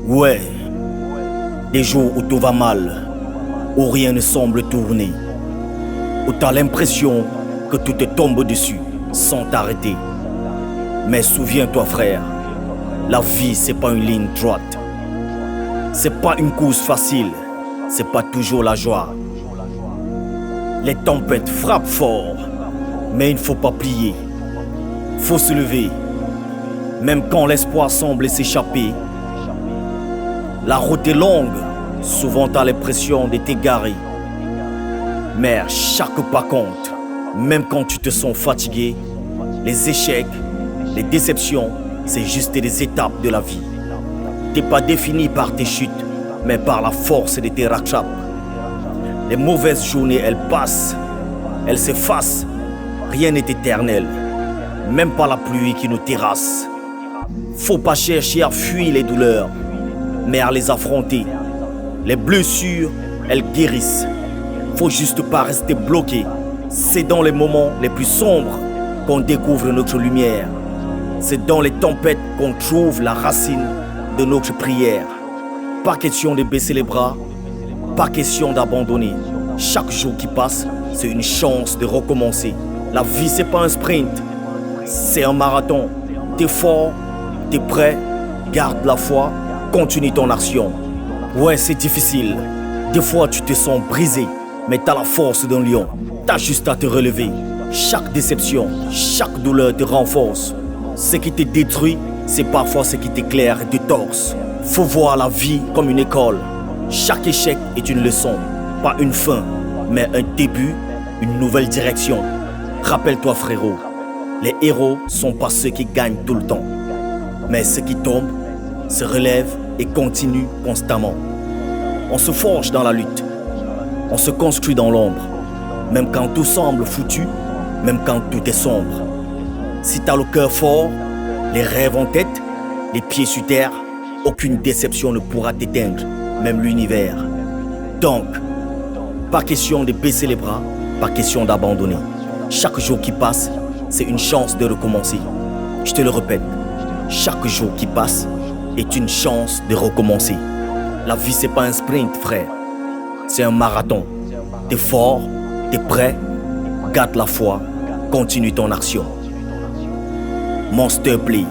Ouais, des jours où tout va mal, où rien ne semble tourner, où t'as l'impression que tout te tombe dessus sans t'arrêter. Mais souviens-toi frère, la vie c'est pas une ligne droite. C'est pas une course facile, c'est pas toujours la joie. Les tempêtes frappent fort, mais il ne faut pas plier. Faut se lever, même quand l'espoir semble s'échapper. La route est longue, souvent t'as l'impression de t'égarer. Mais chaque pas compte, même quand tu te sens fatigué. Les échecs, les déceptions, c'est juste des étapes de la vie. T'es pas défini par tes chutes, mais par la force de tes rattrapes. Les mauvaises journées, elles passent, elles s'effacent. Rien n'est éternel, même pas la pluie qui nous terrasse. Faut pas chercher à fuir les douleurs, mais à les affronter. Les blessures, elles guérissent. Faut juste pas rester bloqué. C'est dans les moments les plus sombres qu'on découvre notre lumière. C'est dans les tempêtes qu'on trouve la racine de notre prière. Pas question de baisser les bras, pas question d'abandonner. Chaque jour qui passe, c'est une chance de recommencer. La vie c'est pas un sprint, c'est un marathon. T'es fort, t'es prêt, garde la foi, continue ton action. Ouais, c'est difficile, des fois tu te sens brisé, mais t'as la force d'un lion. T'as juste à te relever. Chaque déception, chaque douleur te renforce. Ce qui te détruit, c'est parfois ce qui t'éclaire et te torse. Faut voir la vie comme une école. Chaque échec est une leçon, pas une fin, mais un début, une nouvelle direction. Rappelle-toi frérot, les héros sont pas ceux qui gagnent tout le temps, mais ceux qui tombent, se relèvent et continuent constamment. On se forge dans la lutte, on se construit dans l'ombre, même quand tout semble foutu, même quand tout est sombre. Si t'as le cœur fort, les rêves en tête, les pieds sur terre, aucune déception ne pourra t'éteindre, même l'univers. Donc, pas question de baisser les bras, pas question d'abandonner. Chaque jour qui passe, c'est une chance de recommencer. Je te le répète, chaque jour qui passe est une chance de recommencer. La vie c'est pas un sprint frère, c'est un marathon. T'es fort, t'es prêt, garde la foi, continue ton action. Monster Play.